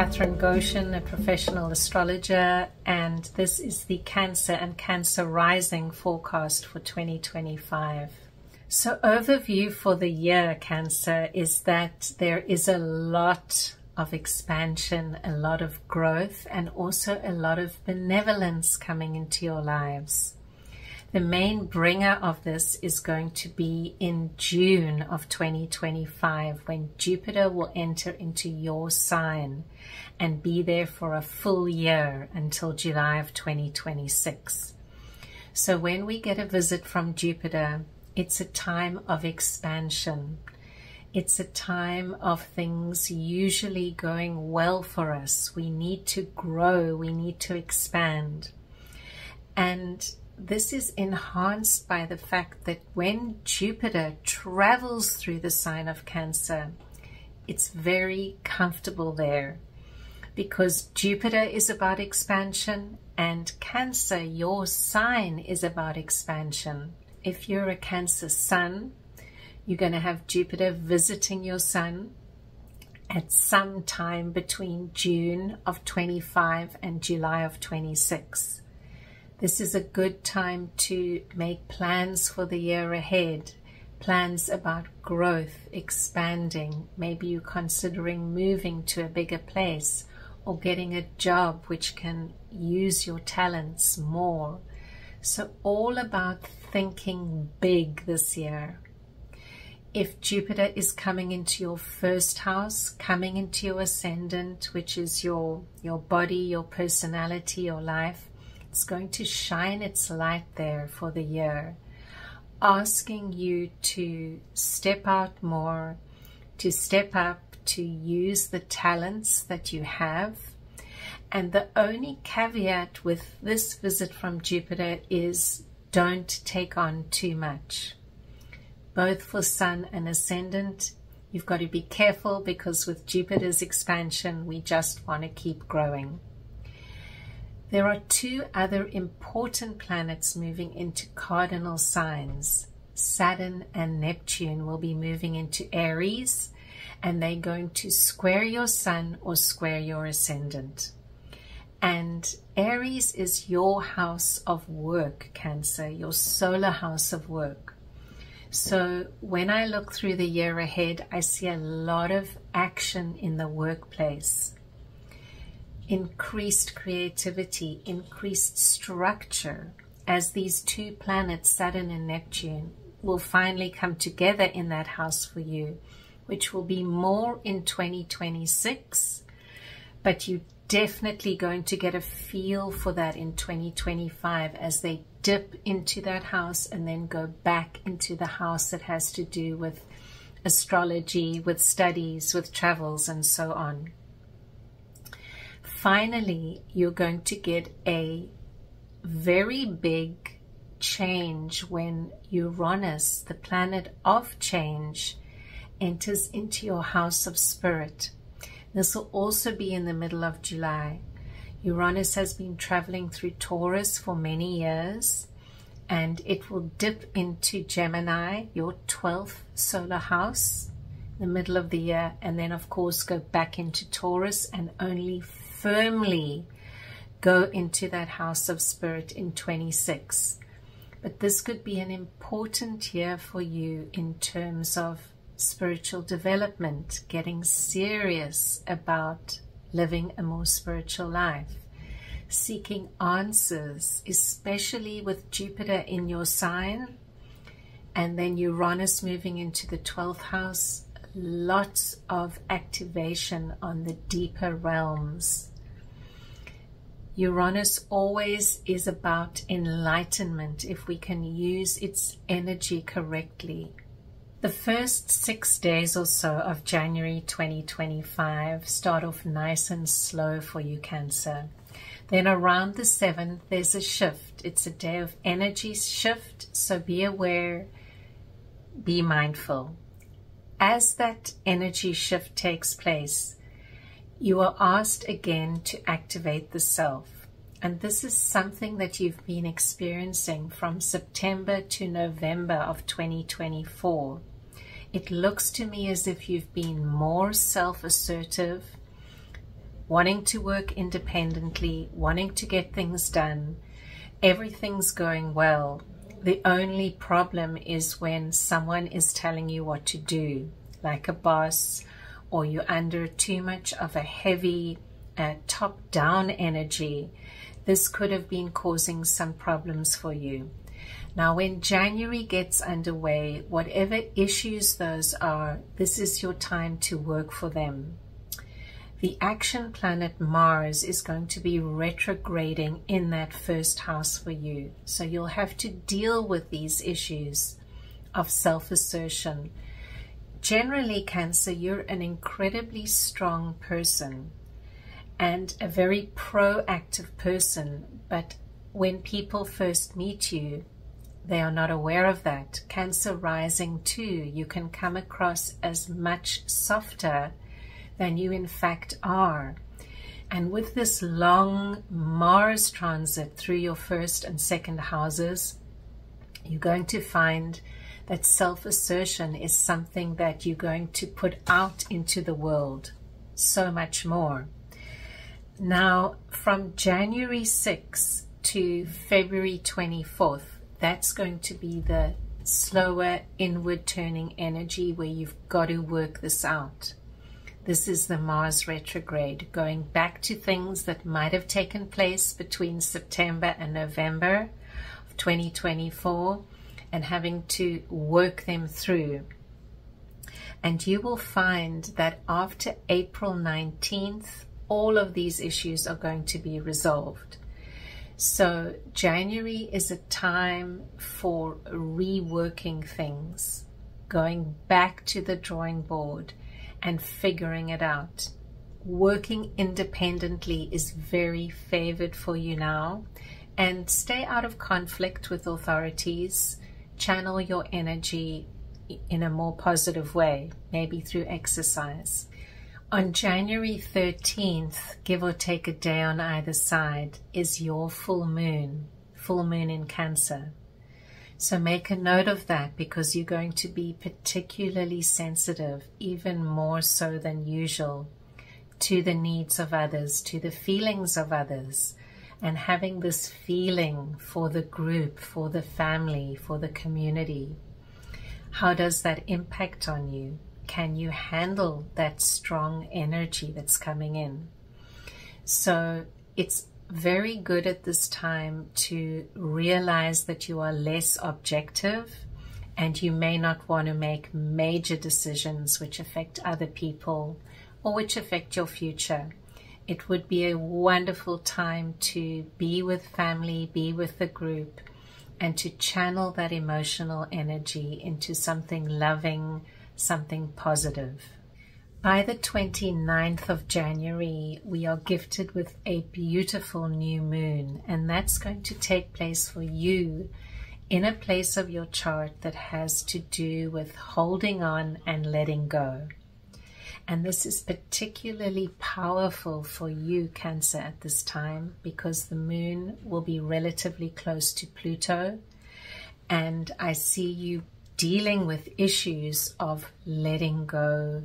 Catherine Goshen, a professional astrologer, and this is the Cancer and Cancer Rising forecast for 2025. So overview for the year, Cancer, is that there is a lot of expansion, a lot of growth, and also a lot of benevolence coming into your lives. The main bringer of this is going to be in June of 2025, when Jupiter will enter into your sign and be there for a full year until July of 2026. So when we get a visit from Jupiter, it's a time of expansion. It's a time of things usually going well for us. We need to grow, we need to expand. And this is enhanced by the fact that when Jupiter travels through the sign of Cancer, it's very comfortable there, because Jupiter is about expansion and Cancer, your sign, is about expansion. If you're a Cancer sun, you're going to have Jupiter visiting your sun at some time between June of 25 and July of 26. This is a good time to make plans for the year ahead, plans about growth, expanding. Maybe you're considering moving to a bigger place or getting a job which can use your talents more. So all about thinking big this year. If Jupiter is coming into your first house, coming into your ascendant, which is your body, your personality, your life, it's going to shine its light there for the year, asking you to step out more, to step up, to use the talents that you have. And the only caveat with this visit from Jupiter is don't take on too much. Both for Sun and Ascendant, you've got to be careful, because with Jupiter's expansion, we just want to keep growing. There are two other important planets moving into cardinal signs. Saturn and Neptune will be moving into Aries, and they're going to square your Sun or square your Ascendant. And Aries is your house of work, Cancer, your solar house of work. So when I look through the year ahead, I see a lot of action in the workplace. Increased creativity, increased structure, as these two planets, Saturn and Neptune, will finally come together in that house for you, which will be more in 2026, but you're definitely going to get a feel for that in 2025 as they dip into that house and then go back into the house that has to do with astrology, with studies, with travels, and so on. Finally, you're going to get a very big change when Uranus, the planet of change, enters into your house of spirit. This will also be in the middle of July. Uranus has been traveling through Taurus for many years, and it will dip into Gemini, your 12th solar house, in the middle of the year, and then of course go back into Taurus and only firmly go into that house of spirit in 26. But this could be an important year for you in terms of spiritual development, getting serious about living a more spiritual life, seeking answers, especially with Jupiter in your sign, and then Uranus moving into the 12th house. Lots of activation on the deeper realms. Uranus always is about enlightenment if we can use its energy correctly. The first 6 days or so of January 2025 start off nice and slow for you, Cancer. Then around the 7th, there's a shift. It's a day of energy shift, so be aware, be mindful. As that energy shift takes place, you are asked again to activate the self. And this is something that you've been experiencing from September to November of 2024. It looks to me as if you've been more self-assertive, wanting to work independently, wanting to get things done. Everything's going well. The only problem is when someone is telling you what to do, like a boss, or you're under too much of a heavy top-down energy. This could have been causing some problems for you. Now, when January gets underway, whatever issues those are, this is your time to work for them. The action planet Mars is going to be retrograding in that first house for you. So you'll have to deal with these issues of self-assertion. Generally, Cancer, you're an incredibly strong person and a very proactive person, but when people first meet you, they are not aware of that. Cancer rising too, you can come across as much softer than you in fact are. And with this long Mars transit through your first and second houses, you're going to find that self-assertion is something that you're going to put out into the world so much more. Now, from January 6th to February 24th, that's going to be the slower inward turning energy where you've got to work this out. This is the Mars retrograde, going back to things that might have taken place between September and November of 2024 and having to work them through. And you will find that after April 19th, all of these issues are going to be resolved. So January is a time for reworking things, going back to the drawing board and figuring it out. Working independently is very favored for you now, and stay out of conflict with authorities. Channel your energy in a more positive way, maybe through exercise. On January 13th, give or take a day on either side, is your full moon in Cancer. So make a note of that, because you're going to be particularly sensitive, even more so than usual, to the needs of others, to the feelings of others, and having this feeling for the group, for the family, for the community. How does that impact on you? Can you handle that strong energy that's coming in? So it's very good at this time to realize that you are less objective and you may not want to make major decisions which affect other people or which affect your future. It would be a wonderful time to be with family, be with the group, and to channel that emotional energy into something loving, something positive. By the 29th of January, we are gifted with a beautiful new moon, and that's going to take place for you in a place of your chart that has to do with holding on and letting go. And this is particularly powerful for you, Cancer, at this time, because the moon will be relatively close to Pluto, and I see you dealing with issues of letting go,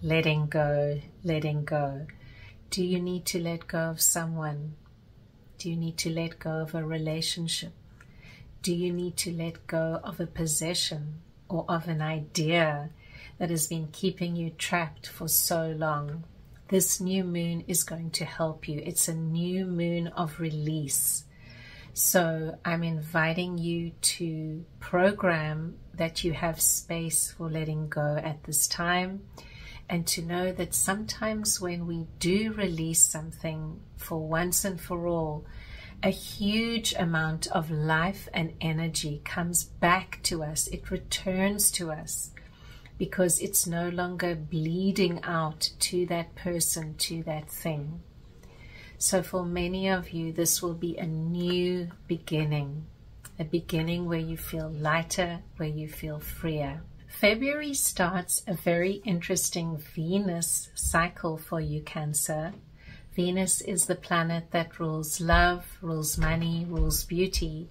letting go, letting go. Do you need to let go of someone? Do you need to let go of a relationship? Do you need to let go of a possession or of an idea that has been keeping you trapped for so long? This new moon is going to help you. It's a new moon of release. So I'm inviting you to program that you have space for letting go at this time, and to know that sometimes when we do release something for once and for all, a huge amount of life and energy comes back to us. It returns to us because it's no longer bleeding out to that person, to that thing. So for many of you, this will be a new beginning, a beginning where you feel lighter, where you feel freer. February starts a very interesting Venus cycle for you, Cancer. Venus is the planet that rules love, rules money, rules beauty,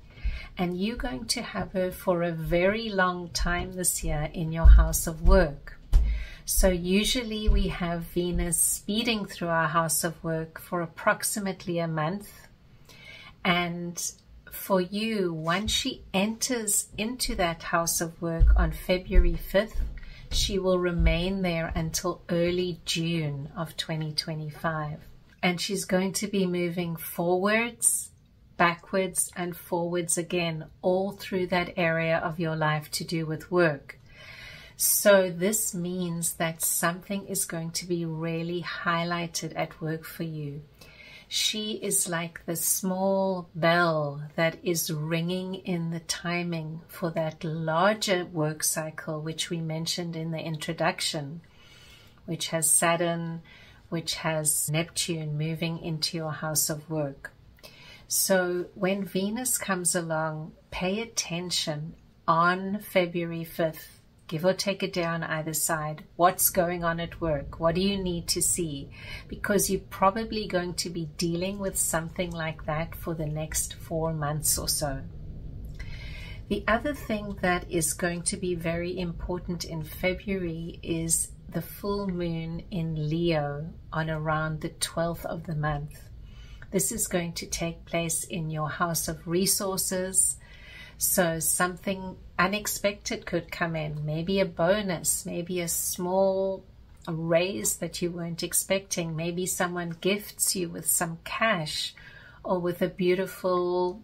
and you're going to have her for a very long time this year in your house of work. So usually we have Venus speeding through our house of work for approximately a month. And for you, once she enters into that house of work on February 5th, she will remain there until early June of 2025. And she's going to be moving forwards, backwards, and forwards again, all through that area of your life to do with work. So this means that something is going to be really highlighted at work for you. She is like the small bell that is ringing in the timing for that larger work cycle, which we mentioned in the introduction, which has Saturn, which has Neptune moving into your house of work. So when Venus comes along, pay attention on February 5th. Give or take a day on either side. What's going on at work? What do you need to see? Because you're probably going to be dealing with something like that for the next 4 months or so. The other thing that is going to be very important in February is the full moon in Leo on around the 12th of the month. This is going to take place in your house of resources. So something unexpected could come in, maybe a bonus, maybe a small raise that you weren't expecting. Maybe someone gifts you with some cash or with a beautiful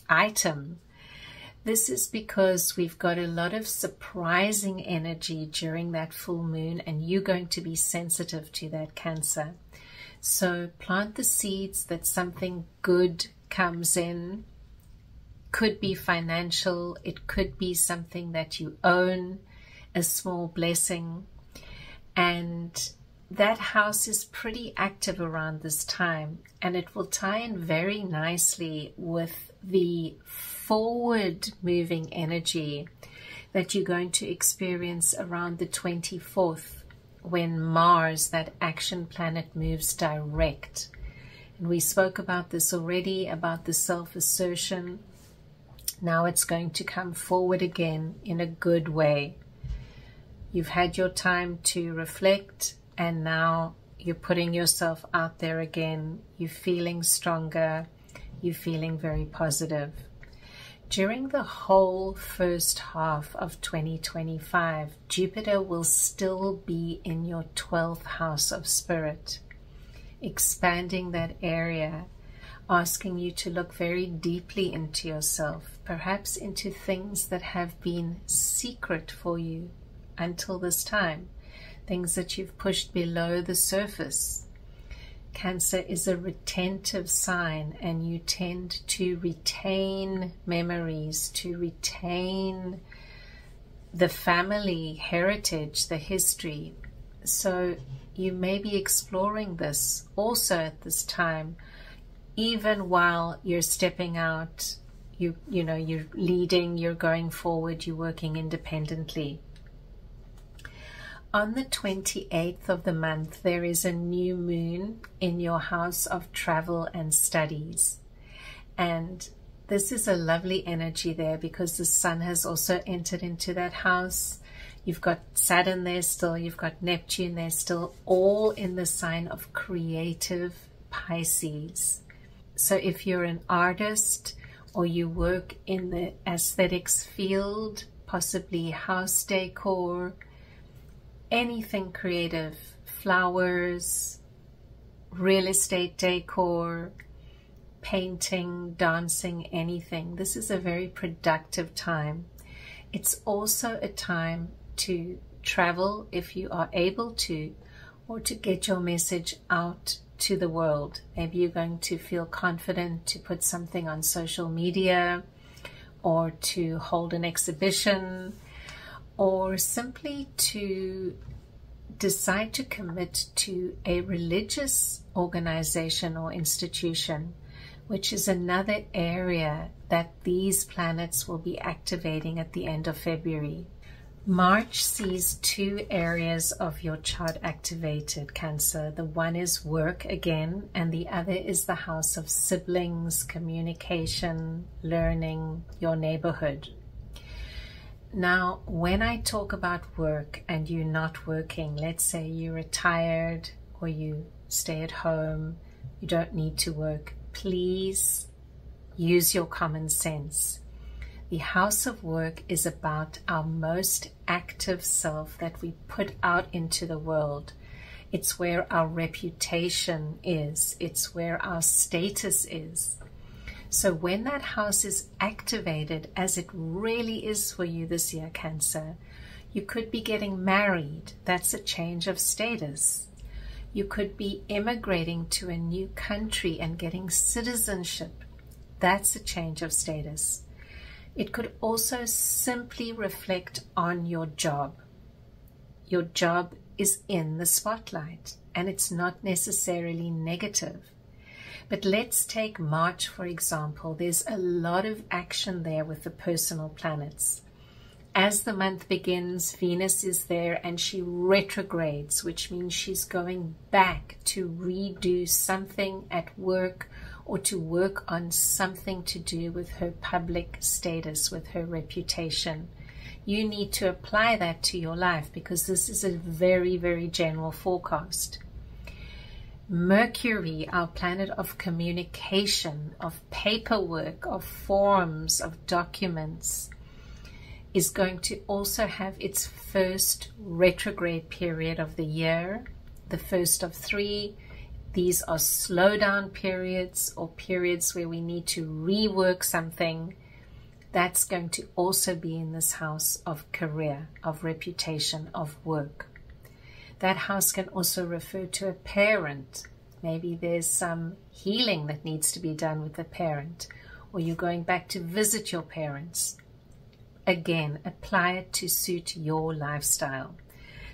item. This is because we've got a lot of surprising energy during that full moon, and you're going to be sensitive to that, Cancer. So plant the seeds that something good comes in. Could be financial, it could be something that you own, a small blessing. And that house is pretty active around this time, and it will tie in very nicely with the forward moving energy that you're going to experience around the 24th, when Mars, that action planet, moves direct. And we spoke about this already, about the self-assertion. Now it's going to come forward again in a good way. You've had your time to reflect, and now you're putting yourself out there again. You're feeling stronger. You're feeling very positive. During the whole first half of 2025, Jupiter will still be in your 12th house of spirit, expanding that area, asking you to look very deeply into yourself, perhaps into things that have been secret for you until this time, things that you've pushed below the surface. Cancer is a retentive sign, and you tend to retain memories, to retain the family heritage, the history. So you may be exploring this also at this time, even while you're stepping out, you're leading, you're going forward, you're working independently. On the 28th of the month, there is a new moon in your house of travel and studies. And this is a lovely energy there because the sun has also entered into that house. You've got Saturn there still, you've got Neptune there still, all in the sign of creative Pisces. So if you're an artist or you work in the aesthetics field, possibly house decor, anything creative, flowers, real estate decor, painting, dancing, anything, this is a very productive time. It's also a time to travel if you are able to, or to get your message out to the world. Maybe you're going to feel confident to put something on social media, or to hold an exhibition, or simply to decide to commit to a religious organization or institution, which is another area that these planets will be activating at the end of February. March sees 2 areas of your chart activated, Cancer. The one is work again, and the other is the house of siblings, communication, learning, your neighborhood. Now, when I talk about work and you're not working, let's say you're retired or you stay at home, you don't need to work, please use your common sense. The house of work is about our most active self that we put out into the world. It's where our reputation is. It's where our status is. So when that house is activated, as it really is for you this year, Cancer, you could be getting married. That's a change of status. You could be immigrating to a new country and getting citizenship. That's a change of status. It could also simply reflect on your job. Your job is in the spotlight, and it's not necessarily negative. But let's take March, for example. There's a lot of action there with the personal planets. As the month begins, Venus is there and she retrogrades, which means she's going back to redo something at work or to work on something to do with her public status, with her reputation. You need to apply that to your life because this is a very, very general forecast. Mercury, our planet of communication, of paperwork, of forms, of documents, is going to also have its first retrograde period of the year, the first of 3. These are slowdown periods or periods where we need to rework something. That's going to also be in this house of career, of reputation, of work. That house can also refer to a parent. Maybe there's some healing that needs to be done with a parent, or you're going back to visit your parents. Again, apply it to suit your lifestyle.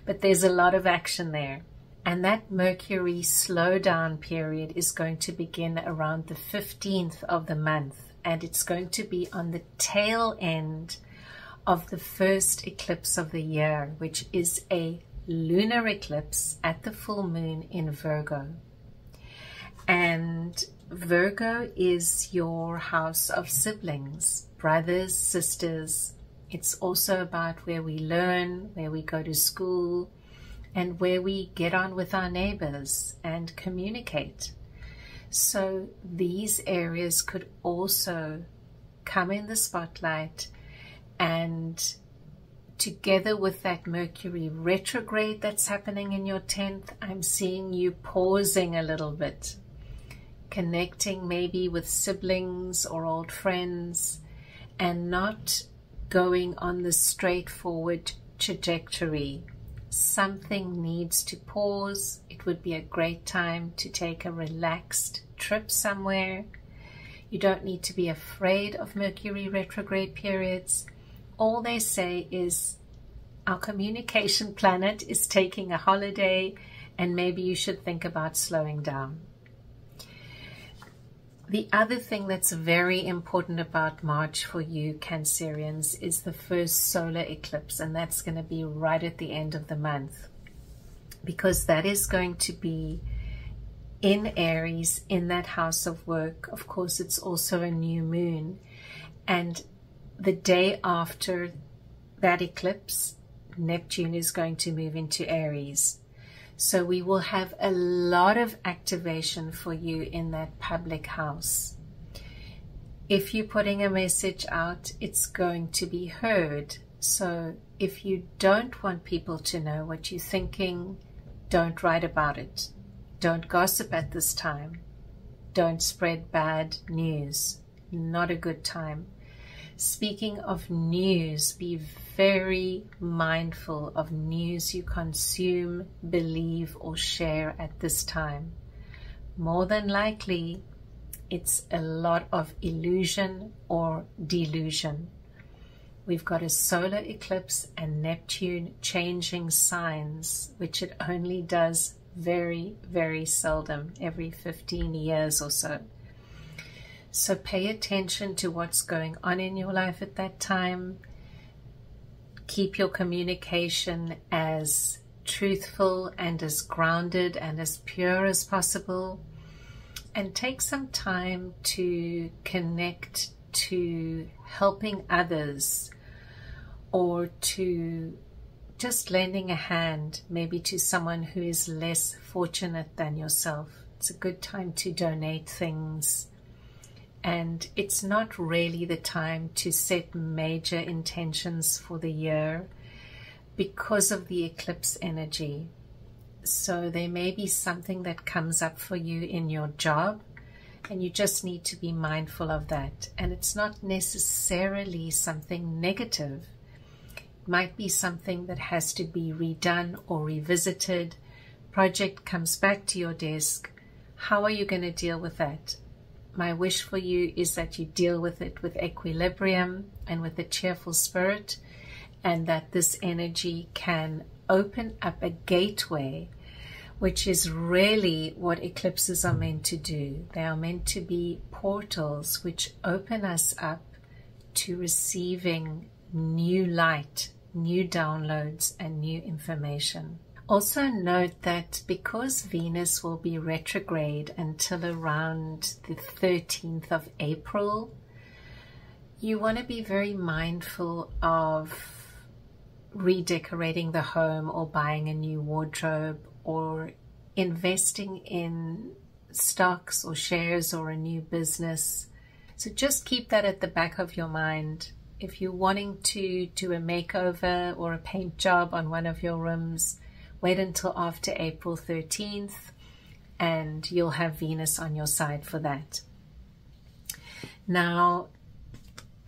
But there's a lot of action there. And that Mercury slowdown period is going to begin around the 15th of the month. And it's going to be on the tail end of the first eclipse of the year, which is a lunar eclipse at the full moon in Virgo. And Virgo is your house of siblings, brothers, sisters. It's also about where we learn, where we go to school, and where we get on with our neighbors and communicate. So these areas could also come in the spotlight, and together with that Mercury retrograde that's happening in your 10th, I'm seeing you pausing a little bit, connecting maybe with siblings or old friends, and not going on the straightforward trajectory. Something needs to pause. It would be a great time to take a relaxed trip somewhere. You don't need to be afraid of Mercury retrograde periods. All they say is our communication planet is taking a holiday and maybe you should think about slowing down. The other thing that's very important about March for you Cancerians is the first solar eclipse, and that's going to be right at the end of the month, because that is going to be in Aries, in that house of work. Of course, it's also a new moon, and the day after that eclipse, Neptune is going to move into Aries. So we will have a lot of activation for you in that public house. If you're putting a message out, it's going to be heard. So if you don't want people to know what you're thinking, don't write about it. Don't gossip at this time. Don't spread bad news. Not a good time. Speaking of news, be very mindful of news you consume, believe, or share at this time. More than likely, it's a lot of illusion or delusion. We've got a solar eclipse and Neptune changing signs, which it only does very, very seldom, every 15 years or so. So pay attention to what's going on in your life at that time. Keep your communication as truthful and as grounded and as pure as possible. And take some time to connect to helping others or to just lending a hand, maybe to someone who is less fortunate than yourself. It's a good time to donate things. And it's not really the time to set major intentions for the year because of the eclipse energy. So there may be something that comes up for you in your job, and you just need to be mindful of that. And it's not necessarily something negative. It might be something that has to be redone or revisited. Project comes back to your desk. How are you going to deal with that? My wish for you is that you deal with it with equilibrium and with a cheerful spirit, and that this energy can open up a gateway, which is really what eclipses are meant to do. They are meant to be portals which open us up to receiving new light, new downloads, and new information. Also note that because Venus will be retrograde until around the 13th of April, you want to be very mindful of redecorating the home or buying a new wardrobe or investing in stocks or shares or a new business. So just keep that at the back of your mind. If you're wanting to do a makeover or a paint job on one of your rooms, wait until after April 13th and you'll have Venus on your side for that. Now,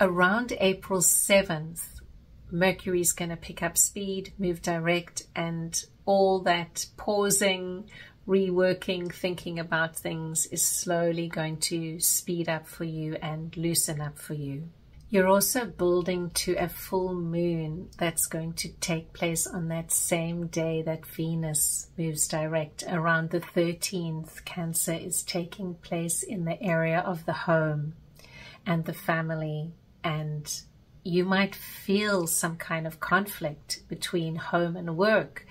around April 7th, Mercury is going to pick up speed, move direct, and all that pausing, reworking, thinking about things is slowly going to speed up for you and loosen up for you. You're also building to a full moon that's going to take place on that same day that Venus moves direct. Around the 13th, Cancer is taking place in the area of the home and the family, and you might feel some kind of conflict between home and work,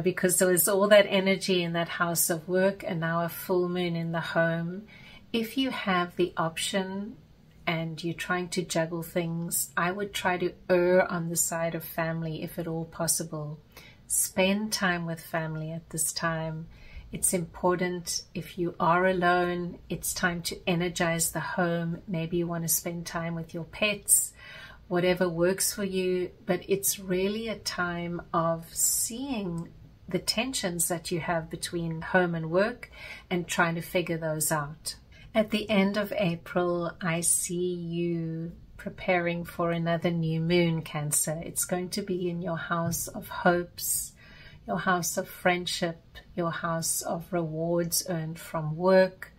because there was all that energy in that house of work and now a full moon in the home. If you have the option and you're trying to juggle things, I would try to err on the side of family if at all possible. Spend time with family at this time. It's important. If you are alone, it's time to energize the home. Maybe you want to spend time with your pets, whatever works for you, but it's really a time of seeing the tensions that you have between home and work and trying to figure those out. At the end of April, I see you preparing for another new moon, Cancer. It's going to be in your house of hopes, your house of friendship, your house of rewards earned from work,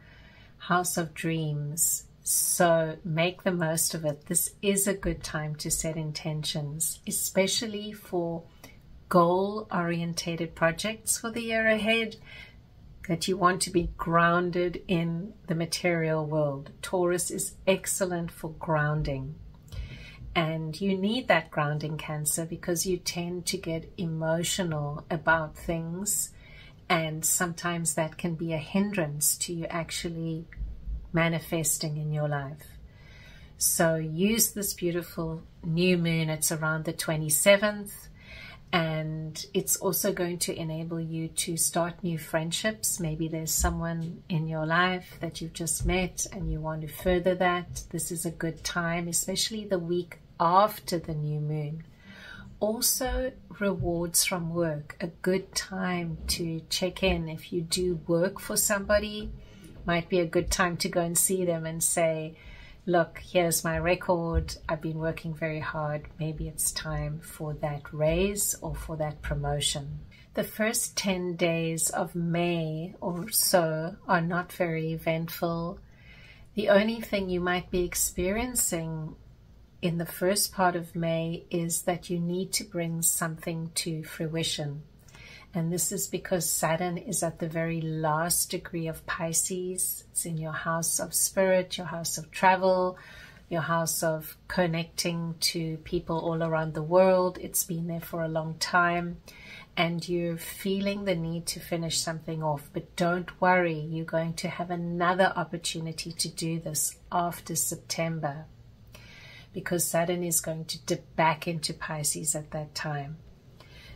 house of dreams. So make the most of it. This is a good time to set intentions, especially for goal-orientated projects for the year ahead, that you want to be grounded in the material world. Taurus is excellent for grounding. And you need that grounding, Cancer, because you tend to get emotional about things, and sometimes that can be a hindrance to you actually manifesting in your life. So use this beautiful new moon. It's around the 27th, and it's also going to enable you to start new friendships. Maybe there's someone in your life that you've just met and you want to further that. This is a good time, especially the week after the new moon. Also, rewards from work, a good time to check in. If you do work for somebody, might be a good time to go and see them and say, look, here's my record. I've been working very hard. Maybe it's time for that raise or for that promotion. The first 10 days of May or so are not very eventful. The only thing you might be experiencing in the first part of May is that you need to bring something to fruition. And this is because Saturn is at the very last degree of Pisces. It's in your house of spirit, your house of travel, your house of connecting to people all around the world. It's been there for a long time, and you're feeling the need to finish something off. But don't worry, you're going to have another opportunity to do this after September, because Saturn is going to dip back into Pisces at that time.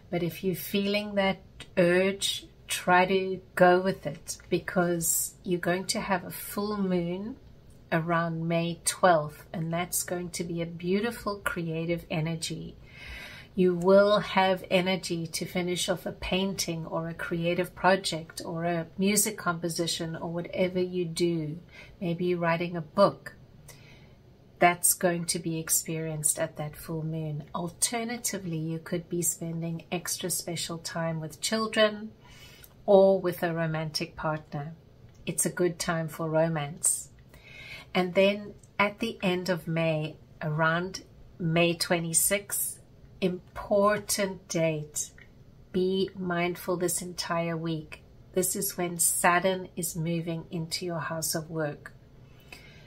But if you're feeling that urge, try to go with it, because you're going to have a full moon around May 12th, and that's going to be a beautiful creative energy. You will have energy to finish off a painting or a creative project or a music composition or whatever you do. Maybe you're writing a book. That's going to be experienced at that full moon. Alternatively, you could be spending extra special time with children or with a romantic partner. It's a good time for romance. And then at the end of May, around May 26th, important date. Be mindful this entire week. This is when Saturn is moving into your house of work.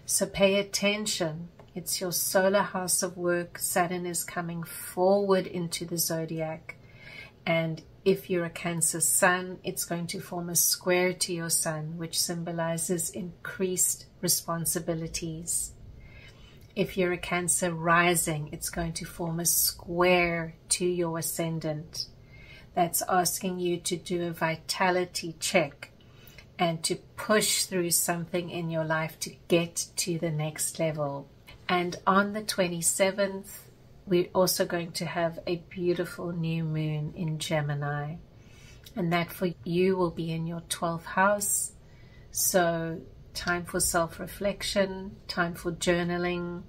So pay attention. It's your solar house of work. Saturn is coming forward into the zodiac. And if you're a Cancer sun, it's going to form a square to your sun, which symbolizes increased responsibilities. If you're a Cancer rising, it's going to form a square to your Ascendant. That's asking you to do a vitality check and to push through something in your life to get to the next level. And on the 27th, we're also going to have a beautiful new moon in Gemini. And that for you will be in your 12th house. So time for self-reflection, time for journaling.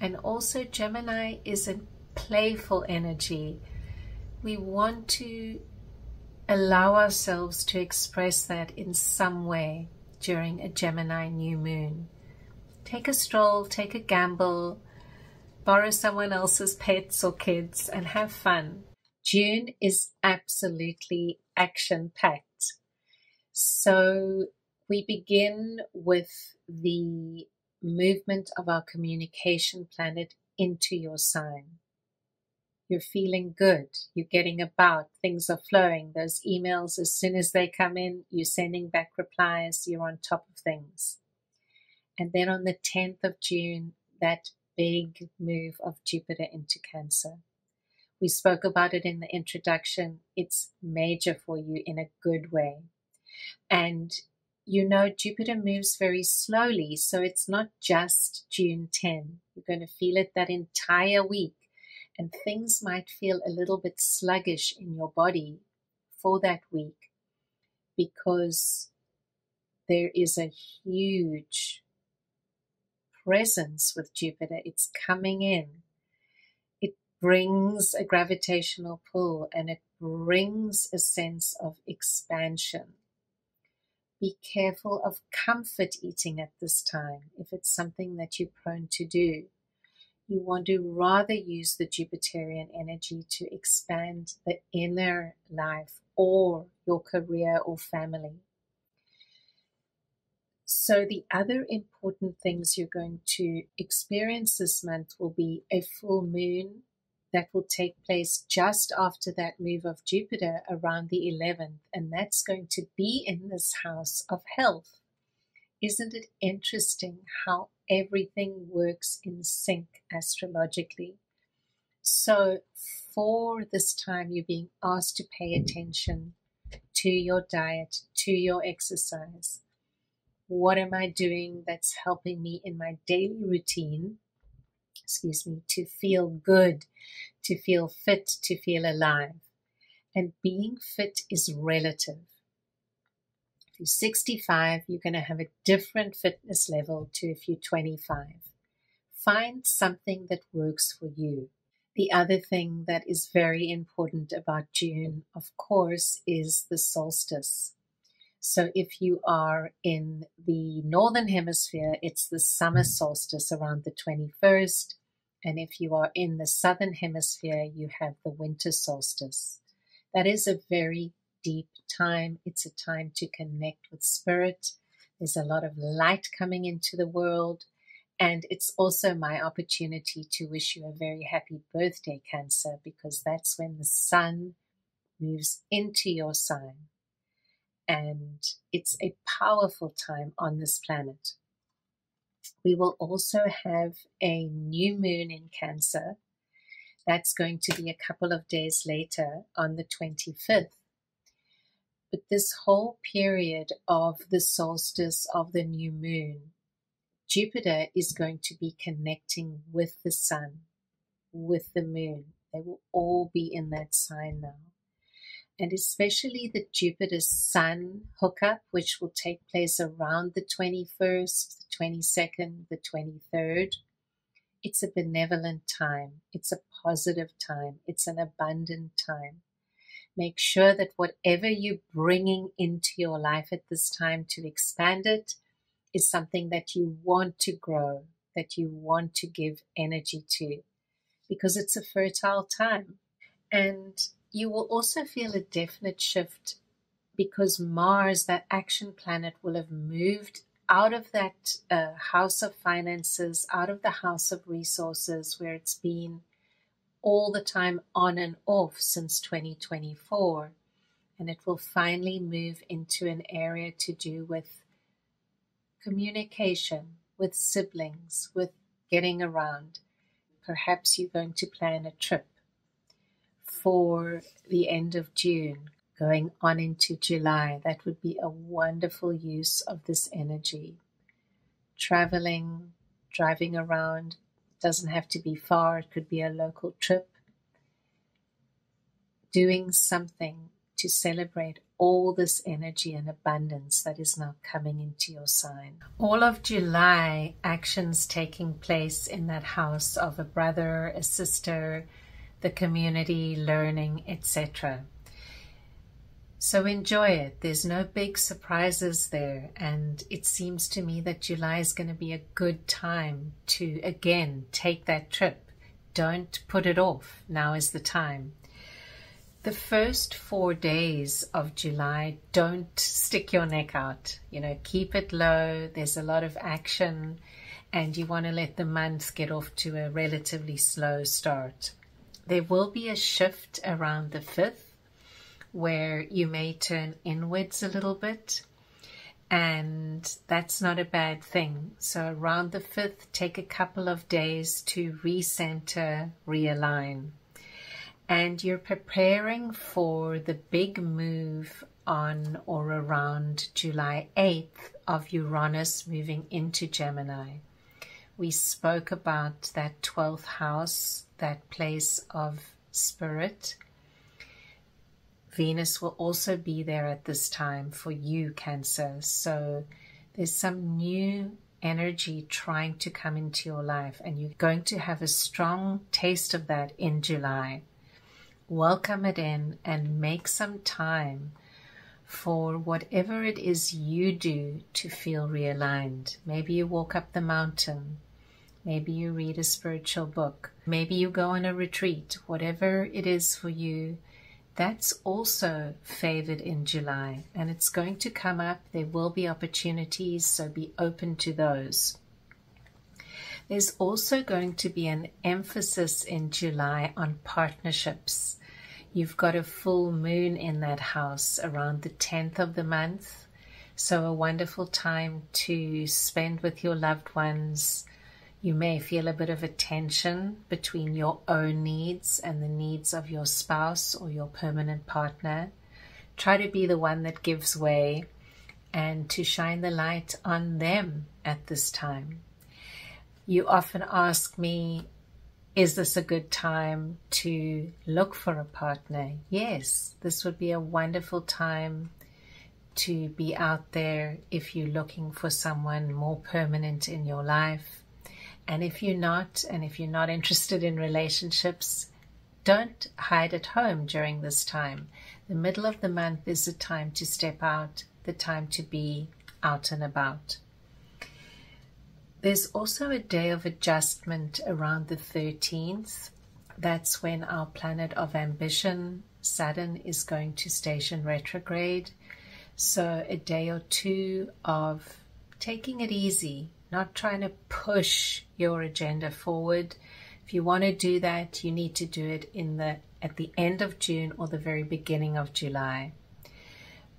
And also Gemini is a playful energy. We want to allow ourselves to express that in some way during a Gemini new moon. Take a stroll, take a gamble, borrow someone else's pets or kids and have fun. June is absolutely action-packed. So we begin with the movement of our communication planet into your sign. You're feeling good. You're getting about. Things are flowing. Those emails, as soon as they come in, you're sending back replies. You're on top of things. And then on the 10th of June, that big move of Jupiter into Cancer. We spoke about it in the introduction. It's major for you in a good way. And you know, Jupiter moves very slowly, so it's not just June 10. You're going to feel it that entire week, and things might feel a little bit sluggish in your body for that week because there is a huge presence with Jupiter. It's coming in. It brings a gravitational pull and it brings a sense of expansion. Be careful of comfort eating at this time if it's something that you're prone to do. You want to rather use the Jupiterian energy to expand the inner life or your career or family. So the other important things you're going to experience this month will be a full moon that will take place just after that move of Jupiter around the 11th, and that's going to be in this house of health. Isn't it interesting how everything works in sync astrologically? So for this time, you're being asked to pay attention to your diet, to your exercise. What am I doing that's helping me in my daily routine, to feel good, to feel fit, to feel alive? And being fit is relative. If you're 65, you're going to have a different fitness level to if you're 25. Find something that works for you. The other thing that is very important about June, of course, is the solstice. So if you are in the northern hemisphere, it's the summer solstice around the 21st. And if you are in the southern hemisphere, you have the winter solstice. That is a very deep time. It's a time to connect with spirit. There's a lot of light coming into the world. And it's also my opportunity to wish you a very happy birthday, Cancer, because that's when the sun moves into your sign. And it's a powerful time on this planet. We will also have a new moon in Cancer. That's going to be a couple of days later on the 25th. But this whole period of the solstice of the new moon, Jupiter is going to be connecting with the sun, with the moon. They will all be in that sign now. And especially the Jupiter-Sun hookup, which will take place around the 21st, the 22nd, the 23rd. It's a benevolent time. It's a positive time. It's an abundant time. Make sure that whatever you're bringing into your life at this time to expand it is something that you want to grow, that you want to give energy to, because it's a fertile time. And you will also feel a definite shift because Mars, that action planet, will have moved out of that house of finances, out of the house of resources where it's been all the time on and off since 2024. And it will finally move into an area to do with communication, with siblings, with getting around. Perhaps you're going to plan a trip for the end of June, going on into July. That would be a wonderful use of this energy. Traveling, driving around, doesn't have to be far. It could be a local trip. Doing something to celebrate all this energy and abundance that is now coming into your sign. All of July, actions taking place in that house of a brother, a sister, the community, learning, etc. So enjoy it. There's no big surprises there. And it seems to me that July is going to be a good time to, again, take that trip. Don't put it off. Now is the time. The first 4 days of July, don't stick your neck out. Keep it low. There's a lot of action. And you want to let the month get off to a relatively slow start. There will be a shift around the 5th where you may turn inwards a little bit, and that's not a bad thing. So around the 5th, take a couple of days to recenter, realign. And you're preparing for the big move on or around July 8th of Uranus moving into Gemini. We spoke about that 12th house, that place of spirit. Venus will also be there at this time for you, Cancer. So there's some new energy trying to come into your life, and you're going to have a strong taste of that in July. Welcome it in and make some time for whatever it is you do to feel realigned. Maybe you walk up the mountain. Maybe you read a spiritual book. Maybe you go on a retreat. Whatever it is for you, that's also favored in July. And it's going to come up. There will be opportunities, so be open to those. There's also going to be an emphasis in July on partnerships. You've got a full moon in that house around the 10th of the month. So a wonderful time to spend with your loved ones. You may feel a bit of a tension between your own needs and the needs of your spouse or your permanent partner. Try to be the one that gives way and to shine the light on them at this time. You often ask me, is this a good time to look for a partner? Yes, this would be a wonderful time to be out there if you're looking for someone more permanent in your life. And if you're not, and if you're not interested in relationships, don't hide at home during this time. The middle of the month is the time to step out, the time to be out and about. There's also a day of adjustment around the 13th. That's when our planet of ambition, Saturn, is going to station retrograde. So a day or two of taking it easy, not trying to push your agenda forward. If you want to do that, you need to do it at the end of June or the very beginning of July.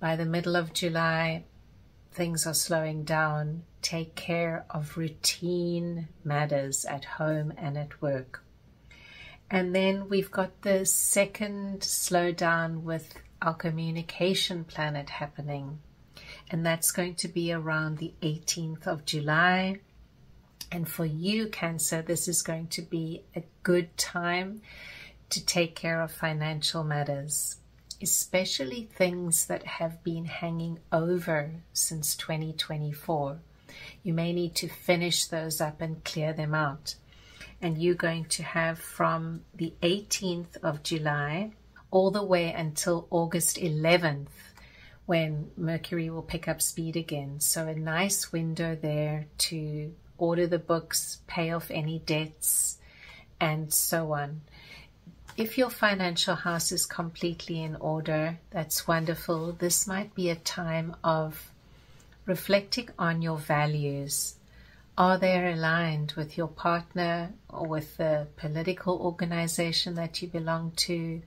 By the middle of July, things are slowing down, take care of routine matters at home and at work. And then we've got the second slowdown with our communication planet happening. And that's going to be around the 18th of July. And for you, Cancer, this is going to be a good time to take care of financial matters, especially things that have been hanging over since 2024. You may need to finish those up and clear them out. And you're going to have from the 18th of July all the way until August 11th, when Mercury will pick up speed again. So a nice window there to order the books, pay off any debts, and so on. If your financial house is completely in order, that's wonderful. This might be a time of reflecting on your values. Are they aligned with your partner or with the political organization that you belong to?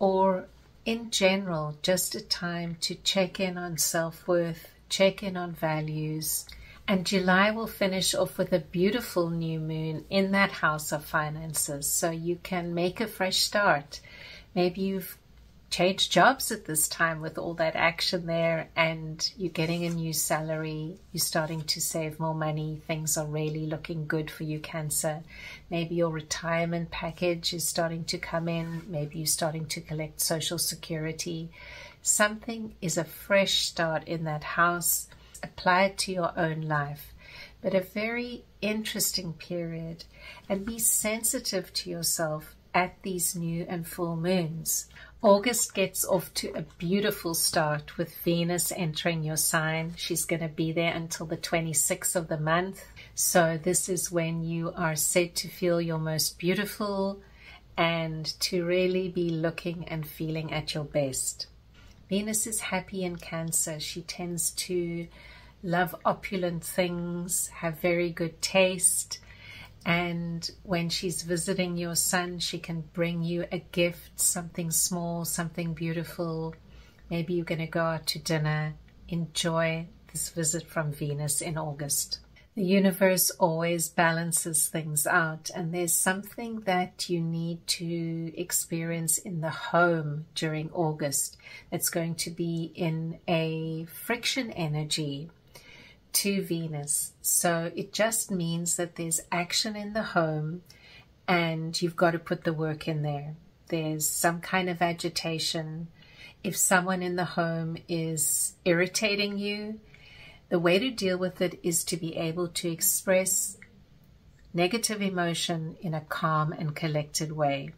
Or in general, just a time to check in on self-worth, check in on values. And July will finish off with a beautiful new moon in that house of finances. So you can make a fresh start. Maybe you've changed jobs at this time with all that action there, and you're getting a new salary. You're starting to save more money. Things are really looking good for you, Cancer. Maybe your retirement package is starting to come in. Maybe you're starting to collect Social Security. Something is a fresh start in that house. Apply it to your own life. But a very interesting period, and be sensitive to yourself at these new and full moons. August gets off to a beautiful start with Venus entering your sign. She's going to be there until the 26th of the month. So this is when you are said to feel your most beautiful and to really be looking and feeling at your best. Venus is happy in Cancer. She tends to love opulent things, have very good taste. And when she's visiting your sun, she can bring you a gift, something small, something beautiful. Maybe you're going to go out to dinner. Enjoy this visit from Venus in August. The universe always balances things out, and there's something that you need to experience in the home during August that's going to be in a friction energy to Venus. So it just means that there's action in the home and you've got to put the work in there. There's some kind of agitation. If someone in the home is irritating you, the way to deal with it is to be able to express negative emotion in a calm and collected way.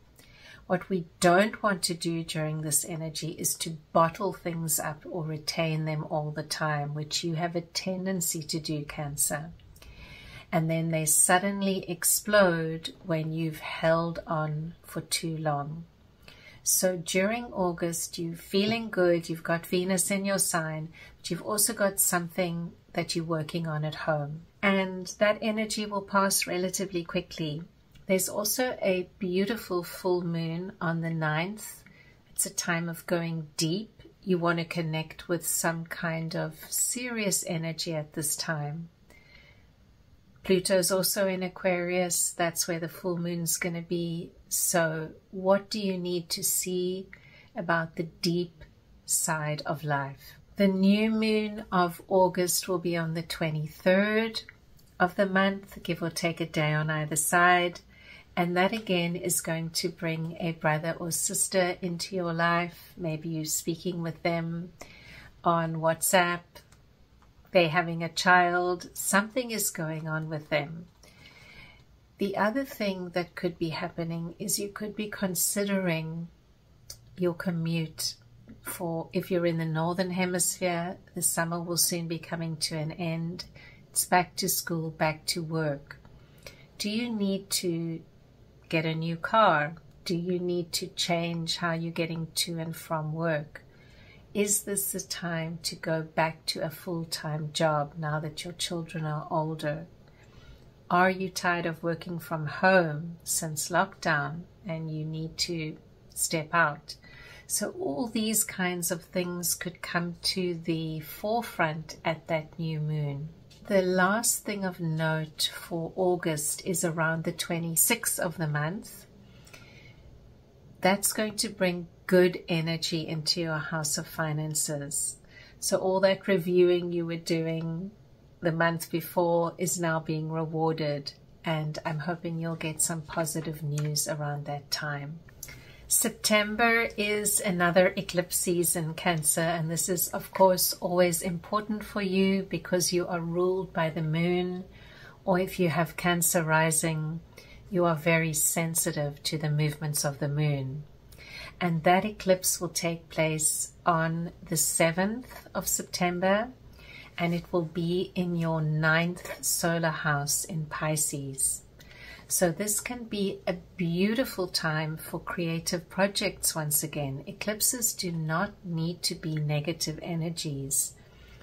What we don't want to do during this energy is to bottle things up or retain them all the time, which you have a tendency to do, Cancer. And then they suddenly explode when you've held on for too long. So during August, you're feeling good, you've got Venus in your sign, but you've also got something that you're working on at home. And that energy will pass relatively quickly. There's also a beautiful full moon on the 9th. It's a time of going deep. You want to connect with some kind of serious energy at this time. Pluto's also in Aquarius. That's where the full moon's going to be. So what do you need to see about the deep side of life? The new moon of August will be on the 23rd of the month, give or take a day on either side. And that again is going to bring a brother or sister into your life. Maybe you're speaking with them on WhatsApp. They're having a child. Something is going on with them. The other thing that could be happening is you could be considering your commute. For if you're in the northern hemisphere, the summer will soon be coming to an end. It's back to school, back to work. Do you need to get a new car? Do you need to change how you're getting to and from work? Is this the time to go back to a full-time job now that your children are older? Are you tired of working from home since lockdown and you need to step out? So all these kinds of things could come to the forefront at that new moon. The last thing of note for August is around the 26th of the month. That's going to bring good energy into your house of finances. So all that reviewing you were doing the month before is now being rewarded, and I'm hoping you'll get some positive news around that time. September is another eclipse season, Cancer, and this is of course always important for you because you are ruled by the moon, or if you have Cancer rising, you are very sensitive to the movements of the moon. And that eclipse will take place on the 7th of September, and it will be in your 9th solar house in Pisces. So this can be a beautiful time for creative projects once again. Eclipses do not need to be negative energies.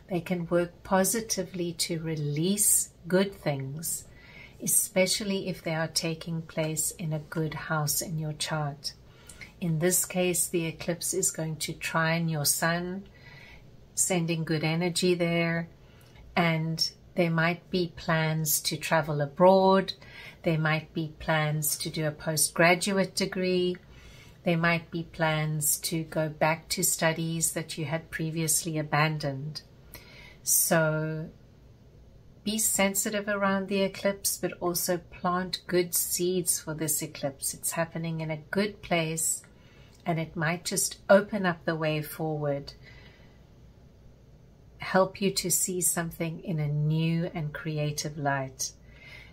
They can work positively to release good things, especially if they are taking place in a good house in your chart. In this case, the eclipse is going to trine your sun, sending good energy there, and there might be plans to travel abroad. There might be plans to do a postgraduate degree. There might be plans to go back to studies that you had previously abandoned. So be sensitive around the eclipse, but also plant good seeds for this eclipse. It's happening in a good place, and it might just open up the way forward, help you to see something in a new and creative light.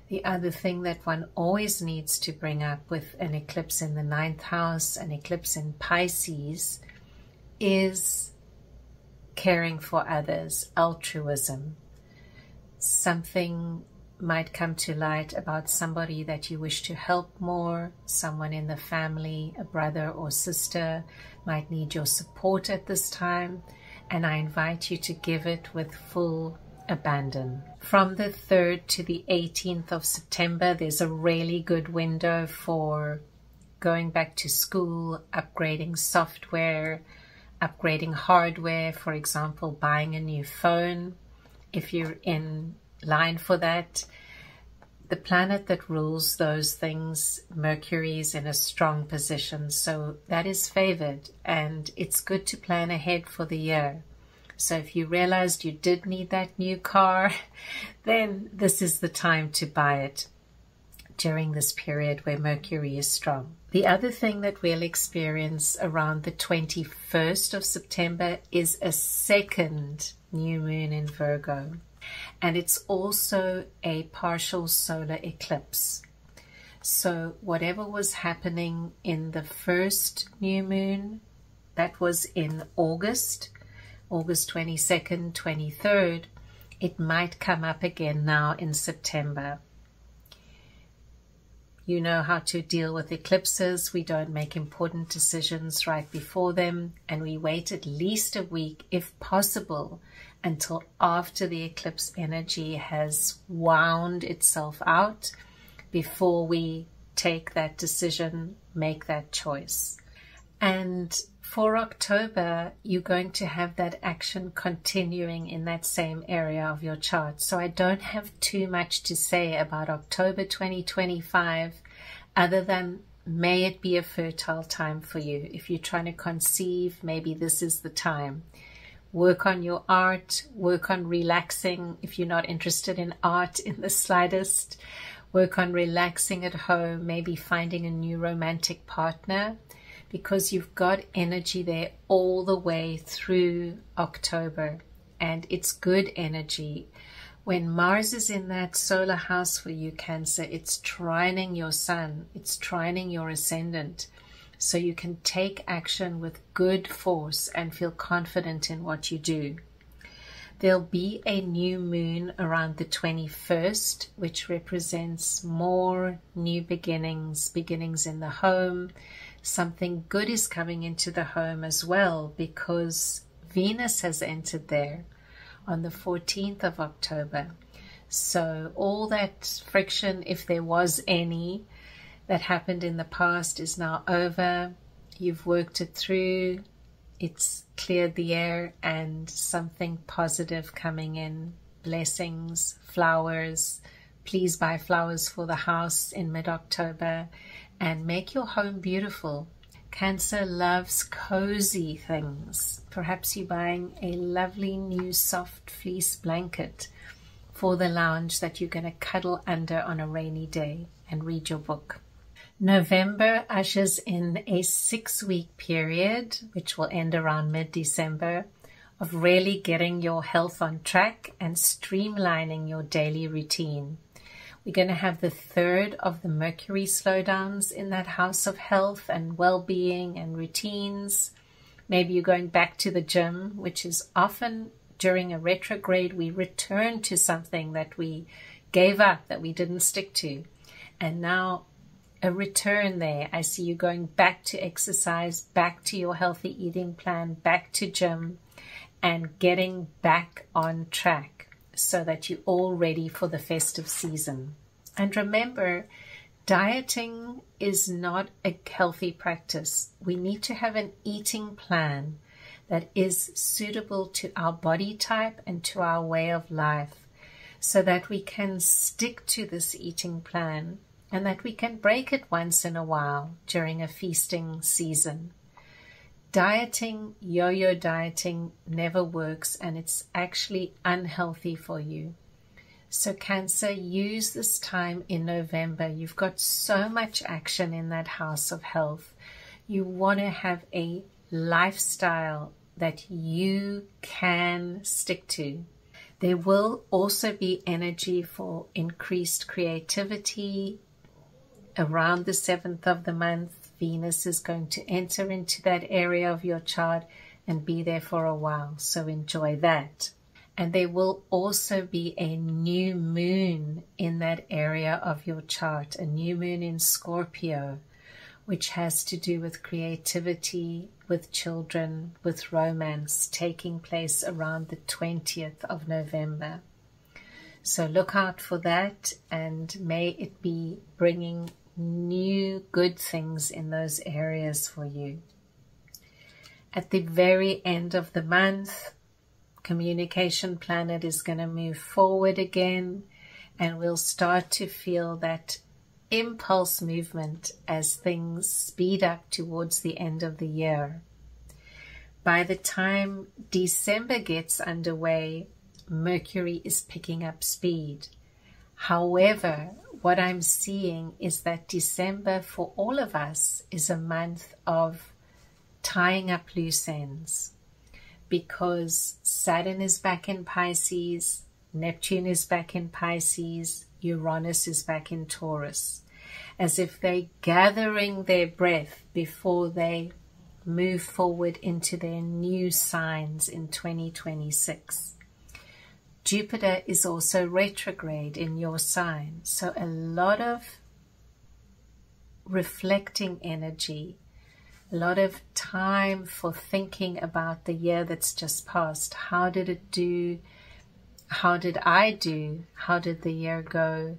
The other thing that one always needs to bring up with an eclipse in the 9th house, an eclipse in Pisces, is caring for others, altruism. Something might come to light about somebody that you wish to help more. Someone in the family, a brother or sister, might need your support at this time, and I invite you to give it with full abandon. From the 3rd to the 18th of September, there's a really good window for going back to school, upgrading software, upgrading hardware, for example, buying a new phone. If you're in line for that, the planet that rules those things, Mercury, is in a strong position, so that is favored, and it's good to plan ahead for the year. So if you realized you did need that new car, then this is the time to buy it during this period where Mercury is strong. The other thing that we'll experience around the 21st of September is a second new moon in Virgo. And it's also a partial solar eclipse. So whatever was happening in the first new moon, that was in August 22nd, 23rd, it might come up again now in September. You know how to deal with eclipses. We don't make important decisions right before them, and we wait at least a week, if possible, until after the eclipse energy has wound itself out before we take that decision, make that choice. And for October, you're going to have that action continuing in that same area of your chart. So I don't have too much to say about October 2025, other than may it be a fertile time for you. If you're trying to conceive, maybe this is the time. Work on your art, work on relaxing if you're not interested in art in the slightest. Work on relaxing at home, maybe finding a new romantic partner, because you've got energy there all the way through October, and it's good energy. When Mars is in that solar house for you, Cancer, it's trining your sun, it's trining your ascendant, so you can take action with good force and feel confident in what you do. There'll be a new moon around the 21st, which represents more new beginnings, beginnings in the home. Something good is coming into the home as well, because Venus has entered there on the 14th of October. So all that friction, if there was any, that happened in the past is now over, You've worked it through, it's cleared the air, and something positive coming in. Blessings, flowers. Please buy flowers for the house in mid-October and make your home beautiful. Cancer loves cozy things. Perhaps you're buying a lovely new soft fleece blanket for the lounge that you're going to cuddle under on a rainy day and read your book. November ushers in a 6-week period, which will end around mid-December, of really getting your health on track and streamlining your daily routine. We're going to have the third of the Mercury slowdowns in that house of health and well-being and routines. Maybe you're going back to the gym, which is often during a retrograde, we return to something that we gave up, that we didn't stick to. And now a return there. I see you going back to exercise, back to your healthy eating plan, back to gym, and getting back on track, so that you're all ready for the festive season. And remember, dieting is not a healthy practice. We need to have an eating plan that is suitable to our body type and to our way of life, so that we can stick to this eating plan and that we can break it once in a while during a feasting season. Dieting, yo-yo dieting, never works, and it's actually unhealthy for you. So Cancer, use this time in November. You've got so much action in that house of health. You want to have a lifestyle that you can stick to. There will also be energy for increased creativity. Around the 7th of the month, Venus is going to enter into that area of your chart and be there for a while, so enjoy that. And there will also be a new moon in that area of your chart, a new moon in Scorpio, which has to do with creativity, with children, with romance, taking place around the 20th of November. So look out for that, and may it be bringing new good things in those areas for you. At the very end of the month, Communication Planet is going to move forward again, and we'll start to feel that impulse movement as things speed up towards the end of the year. By the time December gets underway, Mercury is picking up speed. However, what I'm seeing is that December for all of us is a month of tying up loose ends, because Saturn is back in Pisces, Neptune is back in Pisces, Uranus is back in Taurus, as if they're gathering their breath before they move forward into their new signs in 2026. Jupiter is also retrograde in your sign, so a lot of reflecting energy, a lot of time for thinking about the year that's just passed. How did it do? How did I do? How did the year go?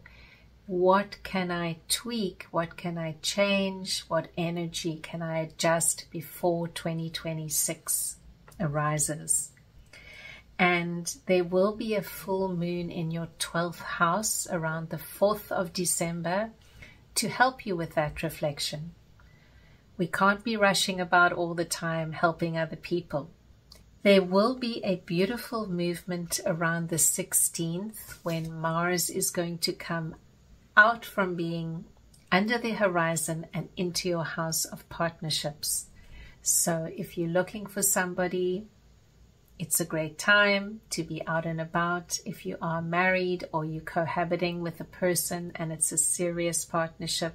What can I tweak? What can I change? What energy can I adjust before 2026 arises? And there will be a full moon in your 12th house around the 4th of December to help you with that reflection. We can't be rushing about all the time helping other people. There will be a beautiful movement around the 16th when Mars is going to come out from being under the horizon and into your house of partnerships. So if you're looking for somebody, it's a great time to be out and about. If you are married or you're cohabiting with a person and it's a serious partnership,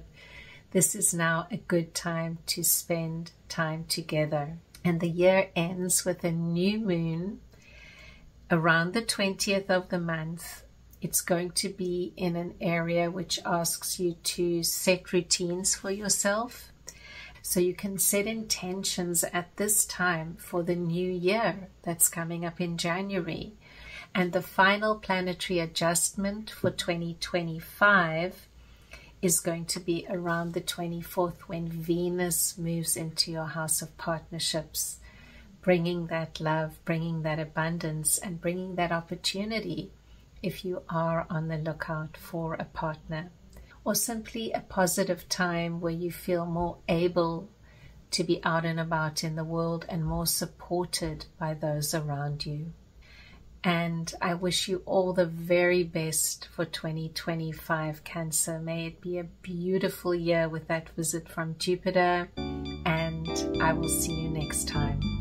this is now a good time to spend time together. And the year ends with a new moon around the 20th of the month. It's going to be in an area which asks you to set routines for yourself. So you can set intentions at this time for the new year that's coming up in January. And the final planetary adjustment for 2025 is going to be around the 24th, when Venus moves into your house of partnerships, bringing that love, bringing that abundance, and bringing that opportunity if you are on the lookout for a partner, or simply a positive time where you feel more able to be out and about in the world and more supported by those around you. And I wish you all the very best for 2025, Cancer. May it be a beautiful year with that visit from Jupiter, and I will see you next time.